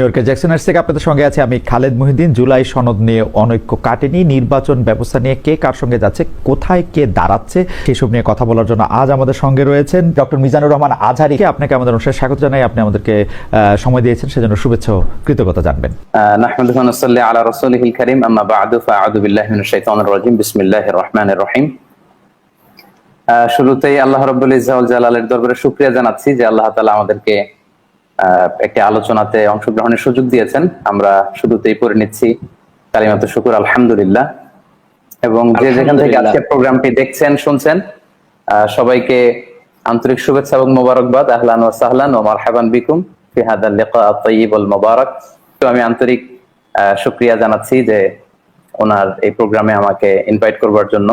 নিউইয়র্কের জ্যাকসনহাইটস থেকে আপনাদের সঙ্গে আছে আমি খালেদ মহিউদ্দিন। জুলাই সনদ নিয়ে অনৈক্য কাটেনি, নির্বাচন ব্যবস্থা নিয়ে কে কার সঙ্গে যাচ্ছে, কোথায় কে দাঁড়াচ্ছে, সেসব নিয়ে কথা বলার জন্য আজ আমাদের সঙ্গে রয়েছেন ডক্টর মিজানুর রহমান আজহারীকে। আপনাকে আমাদের অনুষ্ঠানে স্বাগত জানাই। আপনি আমাদেরকে সময় দিয়েছেন, সেজন্য শুভেচ্ছা ও কৃতজ্ঞতা জানবেন। নাহমাদুহু ওয়া নুসাল্লি আলা রাসূলিহিল কারীম, আম্মা বা'দু, ফাআউযু বিল্লাহি মিনাশ শাইতানির রাজীম, বিসমিল্লাহির রহমানির রহিম। শুরুতেই আল্লাহ রাব্বুল ইজ্জা ওয়াল জালালের দরবারে শুকরিয়া জানাচ্ছি যে আল্লাহ তাআলা আমাদেরকে একটি আলোচনাতে অংশগ্রহণের সুযোগ দিয়েছেন। আমরা শুরুতেই পড়ে নিচ্ছি কালিমাতুশ শুকর, আলহামদুলিল্লাহ। এবং যে যেখান থেকে আজকে প্রোগ্রামটি দেখছেন শুনছেন, সবাইকে আন্তরিক শুভেচ্ছা এবং মোবারকবাদ। আহলান ওয়া সাহলান ওয়া মারহাবান বিকুম ফি হাদাল লিকা আত-তাইয়িব ওয়াল মুবারাক। তো আমি আন্তরিক শুকরিয়া জানাচ্ছি যে ওনার এই প্রোগ্রামে আমাকে ইনভাইট করবার জন্য।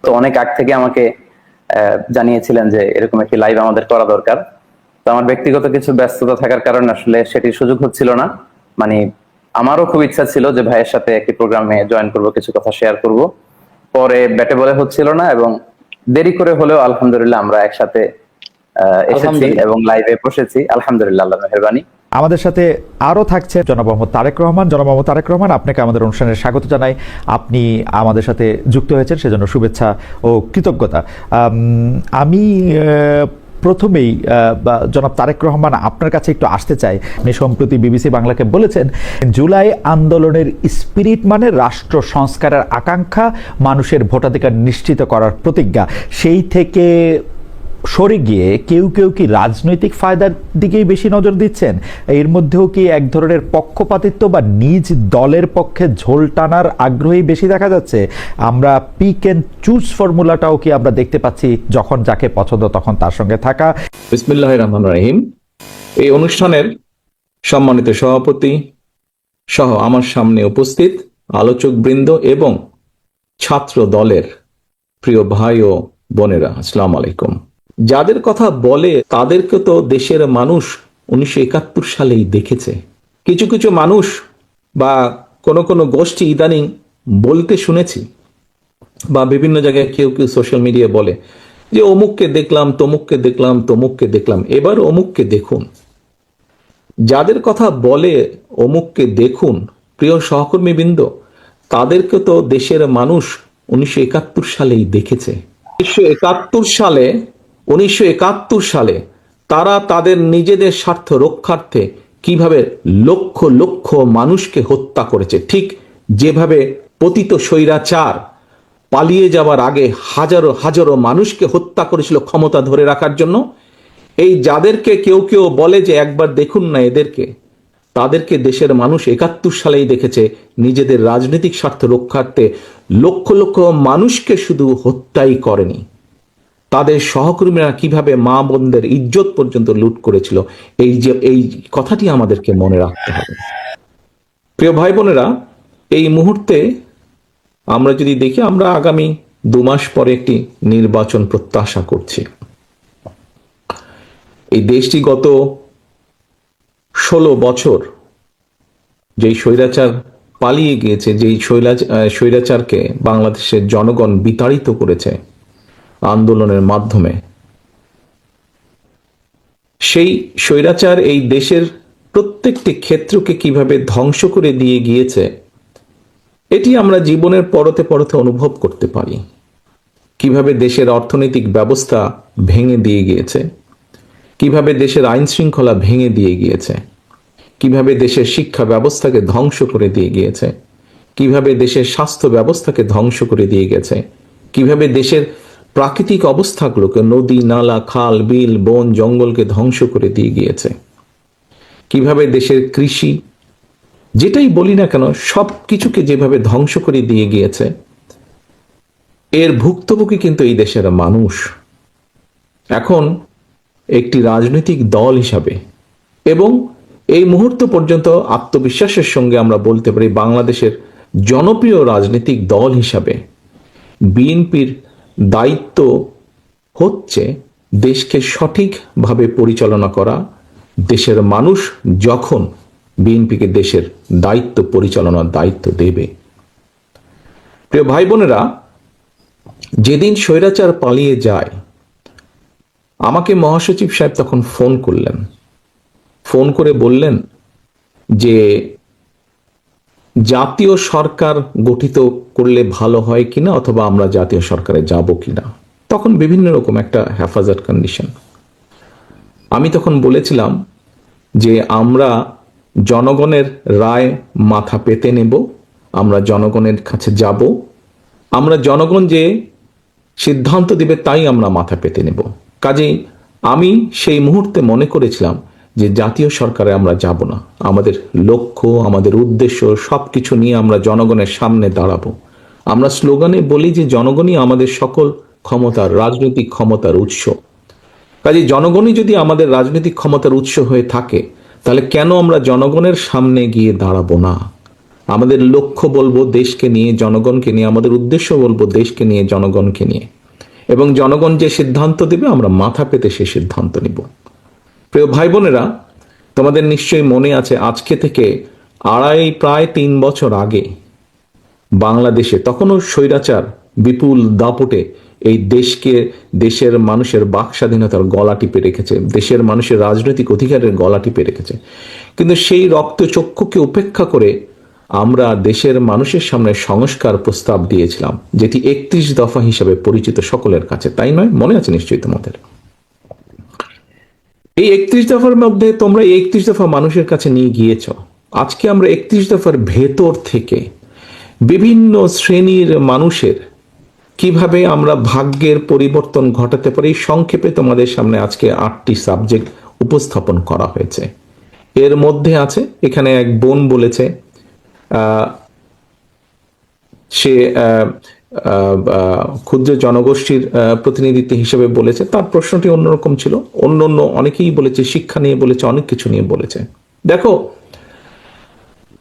তো অনেক আগ থেকে আমাকে জানিয়েছিলেন যে এরকম একটি লাইভ আমাদের করা দরকার। তো আমার ব্যক্তিগত কিছু ব্যস্ততা থাকার কারণে আসলে সেটির সুযোগ হচ্ছিল না। মানে আমারও খুব ইচ্ছা ছিল যে ভাইয়ের সাথে একটি প্রোগ্রামে জয়েন করব, কিছু কথা শেয়ার করব, পরে ব্যাটে বলে হচ্ছিল না এবং দেরি করে হলেও আলহামদুলিল্লাহ আমরা একসাথে এসেছি এবং লাইভে বসেছি। আলহামদুলিল্লাহ, আল্লাহর মেহেরবানি। আমাদের সাথে আরও থাকছে জনাব মোহাম্মদ তারেক রহমান। জনাব মোহাম্মদ তারেক রহমান, আপনাকে আমাদের অনুষ্ঠানে স্বাগত জানাই। আপনি আমাদের সাথে যুক্ত হয়েছেন, সেজন্য শুভেচ্ছা ও কৃতজ্ঞতা। আমি প্রথমেই জনাব তারেক রহমান আপনার কাছে একটু আসতে চাই। আপনি সম্প্রতি বিবিসি বাংলাকে বলেছেন, জুলাই আন্দোলনের স্পিরিট মানে রাষ্ট্র সংস্কারের আকাঙ্ক্ষা, মানুষের ভোটাধিকার নিশ্চিত করার প্রতিজ্ঞা। সেই থেকে সরে গিয়ে কেউ কেউ কি রাজনৈতিক ফায়দার দিকেই বেশি নজর দিচ্ছেন? এর মধ্যেও কি এক ধরনের পক্ষপাতিত্ব বা নিজ দলের পক্ষে ঝোল টানার আগ্রহী বেশি দেখা যাচ্ছে? আমরা পিক এন্ড চুজ ফর্মুলাটাও কি আমরা দেখতে পাচ্ছি, যখন যাকে পছন্দ তখন তার সঙ্গে থাকা? বিসমিল্লাহির রহমানির রহিম। এই অনুষ্ঠানের সম্মানিত সভাপতি সহ আমার সামনে উপস্থিত আলোচক বৃন্দ এবং ছাত্র দলের প্রিয় ভাই ও বোনেরা, আসসালামু আলাইকুম। যাদের কথা বলে তাদেরকে তো দেশের মানুষ 1971 সালেই দেখেছে। কিছু কিছু মানুষ বা কোনো গোষ্ঠী ইদানিং বলতে শুনেছি, বা বিভিন্ন জায়গায় কেউ কেউ সোশ্যাল মিডিয়া বলে যে অমুককে দেখলাম, তমুককে দেখলাম, তমুককে দেখলাম। এবার অমুককে দেখুন। যাদের কথা বলে অমুককে দেখুন, প্রিয় সহকর্মীবৃন্দ, তাদেরকে তো দেশের মানুষ 1971 সালেই দেখেছে। 1971 সালে তারা তাদের নিজেদের স্বার্থ রক্ষার্থে কিভাবে লক্ষ লক্ষ মানুষকে হত্যা করেছে, ঠিক যেভাবে পতিত স্বৈরাচার পালিয়ে যাওয়ার আগে হাজারো হাজারো মানুষকে হত্যা করেছিল ক্ষমতা ধরে রাখার জন্য। এই যাদেরকে কেউ কেউ বলে যে একবার দেখুন না এদেরকে, তাদেরকে দেশের মানুষ 71 সালেই দেখেছে নিজেদের রাজনৈতিক স্বার্থ রক্ষার্থে লক্ষ লক্ষ মানুষকে শুধু হত্যাই করেনি, তাদের সহকর্মীরা কিভাবে মা বোনদের ইজ্জত পর্যন্ত লুট করেছিল। এই কথাটি আমাদেরকে মনে রাখতে হবে। প্রিয় ভাই বোনেরা, এই মুহূর্তে আমরা যদি দেখি, আমরা আগামী 2 মাস পরে একটি নির্বাচন প্রত্যাশা করছি। এই দেশটি গত 16 বছর যেই স্বৈরাচার পালিয়ে গিয়েছে, যেই স্বৈরাচারকে বাংলাদেশের জনগণ বিতাড়িত করেছে আন্দোলনের মাধ্যমে, সেই স্বৈরাচার এই দেশের প্রত্যেকটি ক্ষেত্রকে কিভাবে ধ্বংস করে দিয়ে গিয়েছে, এটি আমরা জীবনের পরতে পরতে অনুভব করতে পারি। কিভাবে দেশের অর্থনৈতিক ব্যবস্থা ভেঙে দিয়ে গিয়েছে, কিভাবে দেশের আইন শৃঙ্খলা ভেঙে দিয়ে গিয়েছে, কিভাবে দেশের শিক্ষা ব্যবস্থাকে ধ্বংস করে দিয়ে গিয়েছে, কিভাবে দেশের স্বাস্থ্য ব্যবস্থাকে ধ্বংস করে দিয়ে গেছে, কিভাবে দেশের প্রাকৃতিক অবস্থাগুলোকে, নদী নালা খাল বিল বন জঙ্গলকে ধ্বংস করে দিয়ে গিয়েছে, কিভাবে দেশের কৃষি, যেটাই বলি না কেন, সব কিছুকে যেভাবে ধ্বংস করে দিয়ে গিয়েছে, এর ভুক্তভোগী কিন্তু এই দেশের মানুষ। এখন একটি রাজনৈতিক দল হিসাবে এবং এই মুহূর্ত পর্যন্ত আত্মবিশ্বাসের সঙ্গে আমরা বলতে পারি, বাংলাদেশের জনপ্রিয় রাজনৈতিক দল হিসাবে বিএনপির দায়িত্ব হচ্ছে দেশকে সঠিকভাবে পরিচালনা করা। দেশের মানুষ যখন বিএনপিকে দেশের দায়িত্ব পরিচালনার দায়িত্ব দেবে, প্রিয় ভাই বোনেরা, যেদিন স্বৈরাচার পালিয়ে যায়, আমাকে মহাসচিব সাহেব তখন ফোন করলেন। ফোন করে বললেন যে জাতীয় সরকার গঠিত করলে ভালো হয় কিনা, অথবা আমরা জাতীয় সরকারে যাব কিনা। তখন বিভিন্ন রকম একটা হেফাজত কন্ডিশন। আমি তখন বলেছিলাম যে আমরা জনগণের রায় মাথা পেতে নেব, আমরা জনগণের কাছে যাব, আমরা জনগণ যে সিদ্ধান্ত দিবে তাই আমরা মাথা পেতে নেব। কাজেই আমি সেই মুহূর্তে মনে করেছিলাম যে জাতীয় সরকারে আমরা যাব না, আমাদের লক্ষ্য, আমাদের উদ্দেশ্য সবকিছু নিয়ে আমরা জনগণের সামনে দাঁড়াবো। আমরা স্লোগানে বলি যে জনগণই আমাদের সকল ক্ষমতার, রাজনৈতিক ক্ষমতার উৎস। কাজে জনগণই যদি আমাদের রাজনৈতিক ক্ষমতার উৎস হয়ে থাকে, তাহলে কেন আমরা জনগণের সামনে গিয়ে দাঁড়াবো না? আমাদের লক্ষ্য বলবো দেশকে নিয়ে, জনগণকে নিয়ে, আমাদের উদ্দেশ্য বলবো দেশকে নিয়ে, জনগণকে নিয়ে, এবং জনগণ যে সিদ্ধান্ত দেবে আমরা মাথা পেতে সে সিদ্ধান্ত নিব। প্রিয় ভাই বোনেরা, তোমাদের নিশ্চয়ই মনে আছে আজকে থেকে প্রায় 3 বছর আগে বাংলাদেশে তখনও স্বৈরাচার বিপুল দাপটে এই দেশের মানুষের বাক স্বাধীনতার গলা টিপে রেখেছে, দেশের মানুষের রাজনৈতিক অধিকারের গলা টিপে রেখেছে। কিন্তু সেই রক্তচক্ষুকে উপেক্ষা করে আমরা দেশের মানুষের সামনে সংস্কার প্রস্তাব দিয়েছিলাম, যেটি 31 দফা হিসাবে পরিচিত সকলের কাছে, তাই নয়? মনে আছে নিশ্চয়ই তোমাদের। এই 31 দফার মধ্যে তোমরা 31 দফা মানুষের কাছে নিয়ে গিয়েছ। আজকে আমরা 31 দফার ভেতর থেকে বিভিন্ন শ্রেণীর মানুষের কিভাবে আমরা ভাগ্যের পরিবর্তন ঘটাতে পারি, সংক্ষেপে তোমাদের সামনে আজকে 8টি সাবজেক্ট উপস্থাপন করা হয়েছে। এর মধ্যে আছে, এখানে এক বোন বলেছে সে ক্ষুদ্র জনগোষ্ঠীর প্রতিনিধিত্ব হিসেবে বলেছে, তার প্রশ্নটি অন্যরকম ছিল। অন্য অনেকেই বলেছে, শিক্ষা নিয়ে বলেছে, অনেক কিছু নিয়ে বলেছে। দেখো,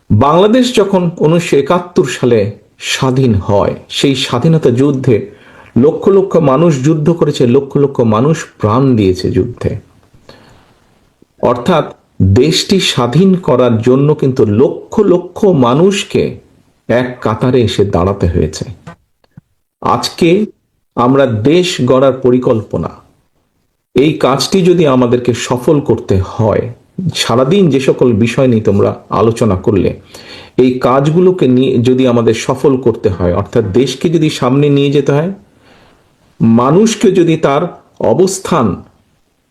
বাংলাদেশ যখন 1971 সালে স্বাধীন হয়, সেই স্বাধীনতা যুদ্ধে লক্ষ লক্ষ মানুষ যুদ্ধ করেছে, লক্ষ লক্ষ মানুষ প্রাণ দিয়েছে যুদ্ধে। অর্থাৎ দেশটি স্বাধীন করার জন্য কিন্তু লক্ষ লক্ষ মানুষকে এক কাতারে এসে দাঁড়াতে হয়েছে। আজকে আমরা দেশ গড়ার পরিকল্পনা, এই কাজটি যদি আমাদেরকে সফল করতে হয়, সারাদিন যে সকল বিষয় নিয়ে তোমরা আলোচনা করলে, এই কাজগুলোকে নিয়ে যদি আমাদের সফল করতে হয়, অর্থাৎ দেশকে যদি সামনে নিয়ে যেতে হয়, মানুষকে যদি তার অবস্থান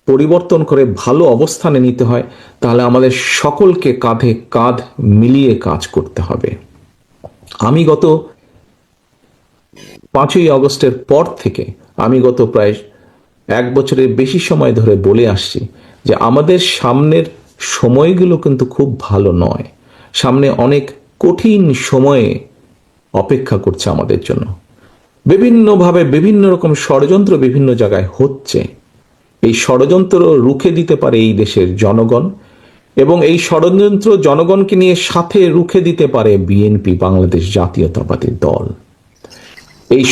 পরিবর্তন করে ভালো অবস্থানে নিতে হয়, তাহলে আমাদের সকলকে কাঁধে কাঁধ মিলিয়ে কাজ করতে হবে। আমি গত 5ই আগস্টের পর থেকে আমি গত প্রায় 1 বছরের বেশি সময় ধরে বলে আসছি যে আমাদের সামনের সময়গুলো কিন্তু খুব ভালো নয়। সামনে অনেক কঠিন সময়ে অপেক্ষা করছে আমাদের জন্য। বিভিন্নভাবে বিভিন্ন রকম ষড়যন্ত্র বিভিন্ন জায়গায় হচ্ছে। এই ষড়যন্ত্র রুখে দিতে পারে এই দেশের জনগণ, এবং এই ষড়যন্ত্র জনগণকে নিয়ে সাথে রুখে দিতে পারে বিএনপি, বাংলাদেশ জাতীয়তাবাদী দল। এই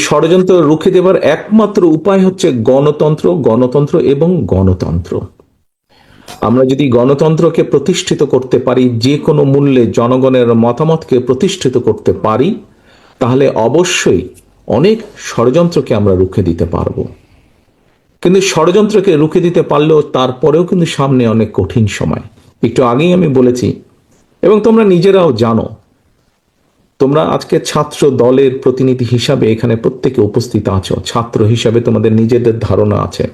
ষড়যন্ত্র রুখে দেবার একমাত্র উপায় হচ্ছে গণতন্ত্র এবং গণতন্ত্র। আমরা যদি গণতন্ত্রকে প্রতিষ্ঠিত করতে পারি, যে কোনো মূল্যে জনগণের মতামতকে প্রতিষ্ঠিত করতে পারি, তাহলে অবশ্যই অনেক ষড়যন্ত্রকে আমরা রুখে দিতে পারবো। কিন্তু ষড়যন্ত্রকে রুখে দিতে পারলেও তারপরেও কিন্তু সামনে অনেক কঠিন সময়। একটু আগেই আমি বলেছি, এবং তোমরা নিজেরাও জানো, তোমরা আজকে ছাত্র দলের প্রতিনিধি হিসাবে এখানে প্রত্যেকে উপস্থিত আছো, ছাত্র হিসাবে তোমাদের নিজেদের ধারণা আছে।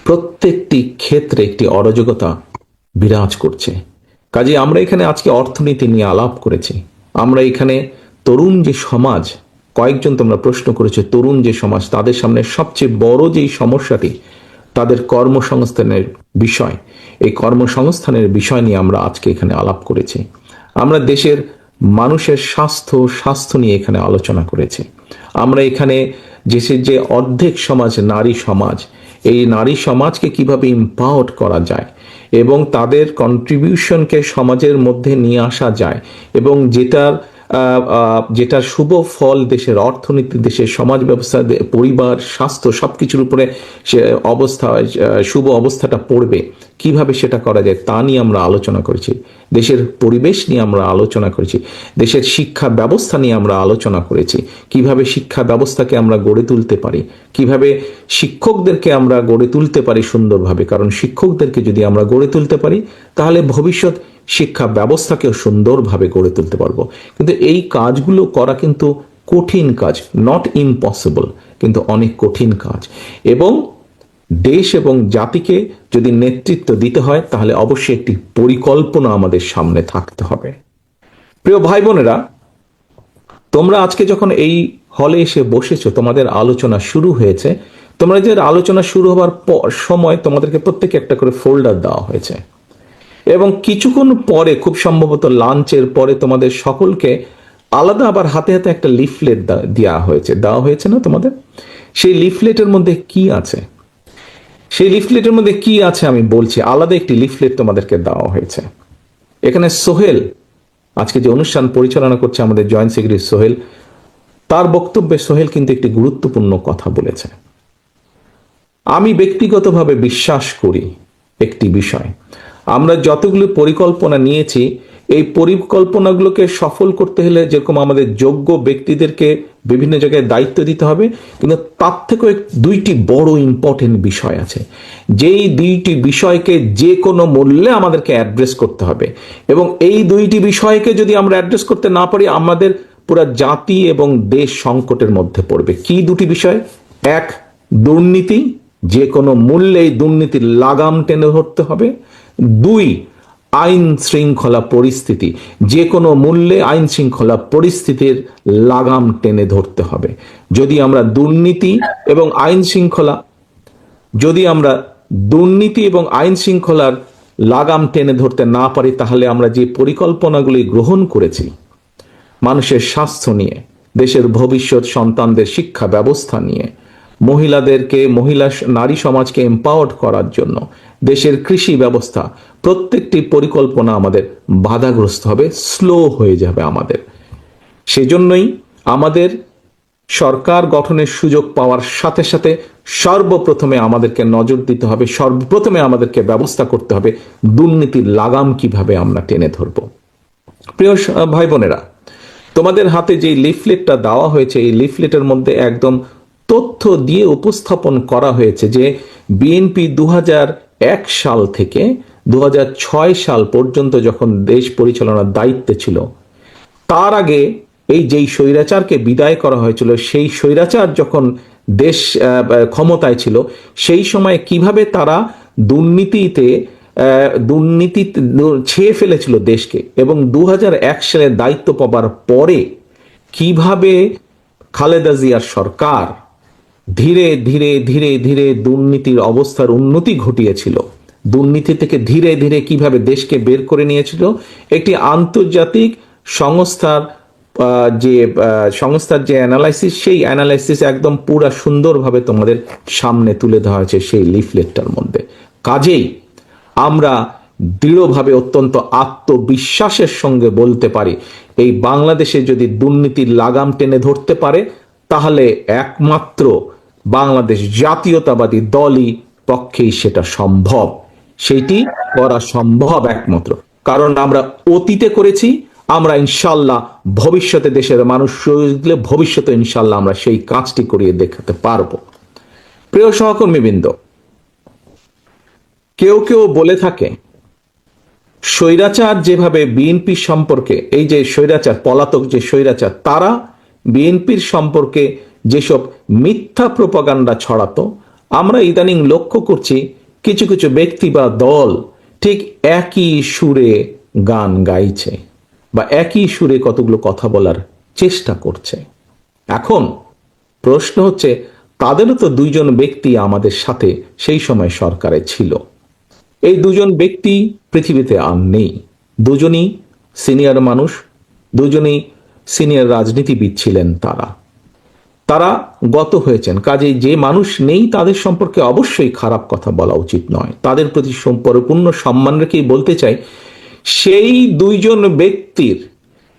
প্রত্যেকটি ক্ষেত্রে একটি অরাজকতা বিরাজ করছে। কাজে আমরা এখানে আজকে অর্থনীতি নিয়ে আলাপ করেছি। আমরা এখানে তরুণ যে সমাজ, কয়েকজন তোমরা প্রশ্ন করেছো, তরুণ যে সমাজ, তাদের সামনে সবচেয়ে বড় যেই সমস্যাটি তাদের কর্মসংস্থানের বিষয়, এই কর্মসংস্থানের বিষয় নিয়ে আমরা আজকে এখানে আলাপ করেছি। আমরা দেশের মানুষের স্বাস্থ্য নিয়ে এখানে আলোচনা করেছি। আমরা এখানে দেশের যে অর্ধেক সমাজ নারী সমাজ, এই নারী সমাজকে কিভাবে ইম্পাওয়ার করা যায় এবং তাদের কন্ট্রিবিউশনকে সমাজের মধ্যে নিয়ে আসা যায়, এবং যেটা শুভ ফল দেশের অর্থনীতি, দেশের সমাজ ব্যবস্থা, পরিবার, স্বাস্থ্য সবকিছুর উপরে সে শুভ অবস্থাটা পড়বে, কিভাবে সেটা করা যায় তা নিয়ে আমরা আলোচনা করেছি, দেশের পরিবেশ নিয়ে আমরা আলোচনা করেছি, দেশের শিক্ষা ব্যবস্থা নিয়ে আমরা আলোচনা করেছি, কিভাবে শিক্ষা ব্যবস্থাকে আমরা গড়ে তুলতে পারি, কিভাবে শিক্ষকদেরকে আমরা গড়ে তুলতে পারি সুন্দরভাবে, কারণ শিক্ষকদেরকে যদি আমরা গড়ে তুলতে পারি তাহলে ভবিষ্যৎ শিক্ষা ব্যবস্থাকেও সুন্দরভাবে গড়ে তুলতে পারবো। কিন্তু এই কাজগুলো করা কিন্তু কঠিন কাজ, নট ইম্পসিবল, কিন্তু অনেক কঠিন কাজ। এবং দেশ এবং জাতিকে যদি নেতৃত্ব দিতে হয় তাহলে অবশ্যই একটি পরিকল্পনা আমাদের সামনে থাকতে হবে। প্রিয় ভাই বোনেরা, তোমরা আজকে যখন এই হলে এসে বসেছো, তোমাদের আলোচনা শুরু হয়েছে, তোমরা যে আলোচনা শুরু হওয়ার সময় তোমাদেরকে প্রত্যেকে একটা করে ফোল্ডার দেওয়া হয়েছে এবং কিছুক্ষণ পরে, খুব সম্ভবত লাঞ্চের পরে, তোমাদের সকলকে আলাদা আবার হাতে হাতে একটা লিফলেট দেওয়া হয়েছে না তোমাদের? সেই লিফলেটের মধ্যে কি আছে, সেই লিফলেটের মধ্যে কি আছে আমি বলছি। আলাদা একটি লিফলেট তোমাদেরকে দেওয়া হয়েছে। এখানে সোহেল, আজকে যে অনুষ্ঠান পরিচালনা করছে আমাদের জয়েন্ট সেক্রেটারি সোহেল, তার বক্তব্যে সোহেল কিন্তু একটি গুরুত্বপূর্ণ কথা বলেছে। আমি ব্যক্তিগতভাবে বিশ্বাস করি একটি বিষয়, আমরা যতগুলো পরিকল্পনা নিয়েছি, এই পরিকল্পনাগুলোকে সফল করতে হলে যেরকম আমাদের যোগ্য ব্যক্তিদেরকে বিভিন্ন জায়গায় দায়িত্ব দিতে হবে, কিন্তু তার থেকেও দুইটি বড় ইম্পর্টেন্ট বিষয় আছে, যেই দুইটি বিষয়কে যে কোনো মূল্যে আমাদেরকে অ্যাড্রেস করতে হবে। এবং এই দুইটি বিষয়কে যদি আমরা অ্যাড্রেস করতে না পারি, আমাদের পুরা জাতি এবং দেশ সংকটের মধ্যে পড়বে। কি দুটি বিষয়? এক, দুর্নীতি, যে কোনো মূল্যে দুর্নীতির লাগাম টেনে ধরতে হবে। দুই, আইন শৃঙ্খলা পরিস্থিতি, যে কোনো মূল্যে আইন শৃঙ্খলা পরিস্থিতির লাগাম টেনে ধরতে হবে। যদি আমরা দুর্নীতি এবং আইন শৃঙ্খলার লাগাম টেনে ধরতে না পারি, তাহলে আমরা যে পরিকল্পনাগুলি গ্রহণ করেছি মানুষের স্বাস্থ্য নিয়ে, দেশের ভবিষ্যৎ সন্তানদের শিক্ষা ব্যবস্থা নিয়ে, নারী সমাজকে এম্পাওয়ার্ড করার জন্য, দেশের কৃষি ব্যবস্থা, প্রত্যেকটি পরিকল্পনা আমাদের বাধাগ্রস্ত হবে, স্লো হয়ে যাবে আমাদের। সেজন্যই আমাদের সরকার গঠনের সুযোগ পাওয়ার সাথে সাথে সর্বপ্রথমে আমাদেরকে নজর দিতে হবে, সর্বপ্রথমে আমাদেরকে ব্যবস্থা করতে হবে দুর্নীতির লাগাম কিভাবে আমরা টেনে ধরব। প্রিয় ভাই বোনেরা, তোমাদের হাতে যে লিফলেটটা দেওয়া হয়েছে, এই লিফলেটের মধ্যে একদম তথ্য দিয়ে উপস্থাপন করা হয়েছে যে বিএনপি 2001 সাল থেকে 2006 সাল পর্যন্ত যখন দেশ পরিচালনার দায়িত্বে ছিল, তার আগে এই যেই স্বৈরাচারকে বিদায় করা হয়েছিল, সেই স্বৈরাচার যখন দেশ ক্ষমতায় ছিল, সেই সময় কিভাবে তারা দুর্নীতি ছেয়ে ফেলেছিল দেশকে, এবং 2001 সালে দায়িত্ব পাবার পরে কিভাবে খালেদা জিয়ার সরকার ধীরে ধীরে ধীরে ধীরে দুর্নীতির অবস্থার উন্নতি ঘটিয়েছিল, দুর্নীতি থেকে ধীরে ধীরে কিভাবে দেশকে বের করে নিয়েছিল, একটি আন্তর্জাতিক সংস্থার যে অ্যানালাইসিস, সেই অ্যানালাইসিস একদম পুরা সুন্দরভাবে তোমাদের সামনে তুলে ধরা হয়েছে সেই লিফলেটটার মধ্যে। কাজেই আমরা দৃঢ়ভাবে, অত্যন্ত আত্মবিশ্বাসের সঙ্গে বলতে পারি, এই বাংলাদেশে যদি দুর্নীতির লাগাম টেনে ধরতে পারে, তাহলে একমাত্র বাংলাদেশ জাতীয়তাবাদী দলই পক্ষেই সেটা সম্ভব। সেটি করা সম্ভব একমাত্র কারণ আমরা অতীতে করেছি, আমরা ইনশাল্লাহ ভবিষ্যতে দেশের মানুষ দিলে ভবিষ্যতে ইনশাল্লাহ আমরা সেই কাজটি করিয়ে দেখাতে পারবো। প্রিয় সহকর্মীবৃন্দ, কেউ কেউ বলে থাকে স্বৈরাচার যেভাবে বিএনপি সম্পর্কে, এই যে স্বৈরাচার, পলাতক যে স্বৈরাচার, তারা বিএনপির সম্পর্কে যেসব মিথ্যা প্রোপাগান্ডা ছড়াতো, আমরা ইদানিং লক্ষ্য করছি কিছু কিছু ব্যক্তি বা দল ঠিক একই সুরে গান গাইছে বা একই সুরে কতগুলো কথা বলার চেষ্টা করছে। এখন প্রশ্ন হচ্ছে, তাদেরও তো দুইজন ব্যক্তি আমাদের সাথে সেই সময় সরকারে ছিল, এই দুজন ব্যক্তি পৃথিবীতে আর নেই, দুজনই সিনিয়র মানুষ, দুজনই সিনিয়র রাজনীতিবিদ ছিলেন, তারা গত হয়েছেন। কাজেই যে মানুষ নেই তাদের সম্পর্কে অবশ্যই খারাপ কথা বলা উচিত নয়, তাদের প্রতি পরিপূর্ণ সম্মান রেখেই বলতে চাই, সেই দুইজন ব্যক্তির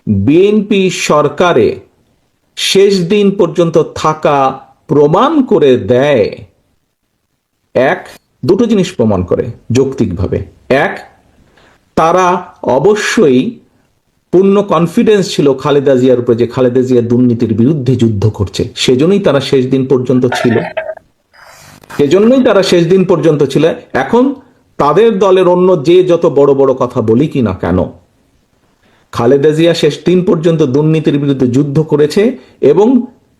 বিএনপি সরকারে শেষ দিন পর্যন্ত থাকা প্রমাণ করে দেয়, এক, দুটো জিনিস প্রমাণ করে যৌক্তিকভাবে। এক, তারা অবশ্যই পূর্ণ কনফিডেন্স ছিল খালেদা জিয়ার উপরে যে খালেদা জিয়া দুর্নীতির বিরুদ্ধে যুদ্ধ করছে, সেজন্যই তারা শেষ দিন পর্যন্ত ছিল। এখন তাদের দলের অন্য যে যত বড় বড় কথা বলি কি না কেন, খালেদা জিয়া শেষ দিন পর্যন্ত দুর্নীতির বিরুদ্ধে যুদ্ধ করেছে এবং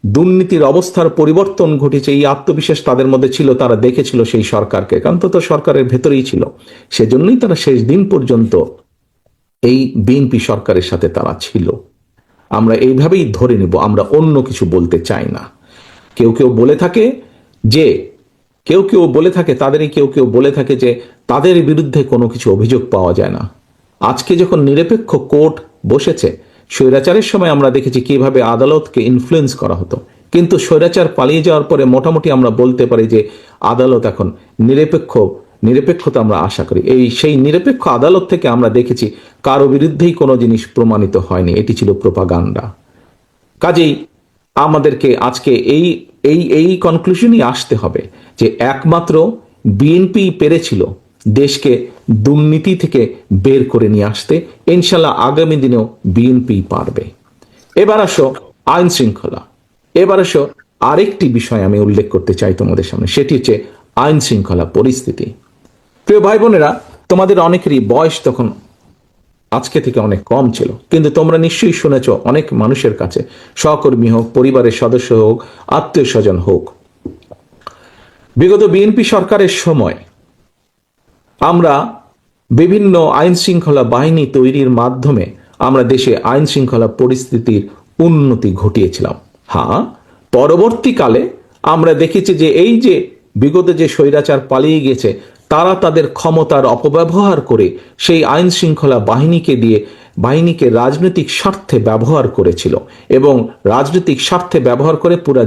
দুর্নীতির অবস্থার পরিবর্তন ঘটেছে, এই আত্মবিশ্বাস তাদের মধ্যে ছিল। তারা দেখেছিল সেই সরকারকে, কারণ তো সরকারের ভেতরেই ছিল, সেজন্যই তারা শেষ দিন পর্যন্ত এই বিএনপি সরকারের সাথে তারা ছিল। আমরা এইভাবেই ধরে নেব, আমরা অন্য কিছু বলতে চাই না। কেউ কেউ বলে থাকে যে তাদের বিরুদ্ধে কোনো কিছু অভিযোগ পাওয়া যায় না। আজকে যখন নিরপেক্ষ কোর্ট বসেছে, স্বৈরাচারের সময় আমরা দেখেছি কিভাবে আদালতকে ইনফ্লুয়েন্স করা হতো, কিন্তু স্বৈরাচার পালিয়ে যাওয়ার পরে মোটামুটি আমরা বলতে পারি যে আদালত এখন নিরপেক্ষতা আমরা আশা করি। সেই নিরপেক্ষ আদালত থেকে আমরা দেখেছি কারো বিরুদ্ধেই কোনো জিনিস প্রমাণিত হয়নি, এটি ছিল প্রোপাগান্ডা। কাজেই আমাদেরকে আজকে এই কনক্লুশনই আসতে হবে যে একমাত্র বিএনপি পেরেছিল দেশকে দুর্নীতি থেকে বের করে নিয়ে আসতে। ইনশাল্লাহ আগামী দিনেও বিএনপি পারবে। এবার আসো আইন শৃঙ্খলা। আরেকটি বিষয় আমি উল্লেখ করতে চাই তোমাদের সামনে, সেটি হচ্ছে আইন শৃঙ্খলা পরিস্থিতি। প্রিয় ভাই বোনেরা, তোমাদের অনেকেরই বয়স তখন আজকে থেকে অনেক কম ছিল, কিন্তু তোমরা নিশ্চয়ই শুনেছ অনেক মানুষের কাছে, সহকর্মী হোক, পরিবারের সদস্য হোক, আত্মীয় স্বজন হোক, বিগত বিএনপি সরকারের সময় আমরা বিভিন্ন আইন শৃঙ্খলা বাহিনী তৈরির মাধ্যমে আমরা দেশে আইন শৃঙ্খলা পরিস্থিতির উন্নতি ঘটিয়েছিলাম। হ্যাঁ, পরবর্তীকালে আমরা দেখেছি যে এই যে বিগত যে স্বৈরাচার পালিয়ে গেছে, তারা তাদের ক্ষমতার অপব্যবহার করে সেই আইন শৃঙ্খলা বাহিনীকে রাজনৈতিক স্বার্থে ব্যবহার করেছিল এবং রাজনৈতিক স্বার্থে ব্যবহার করে পুরা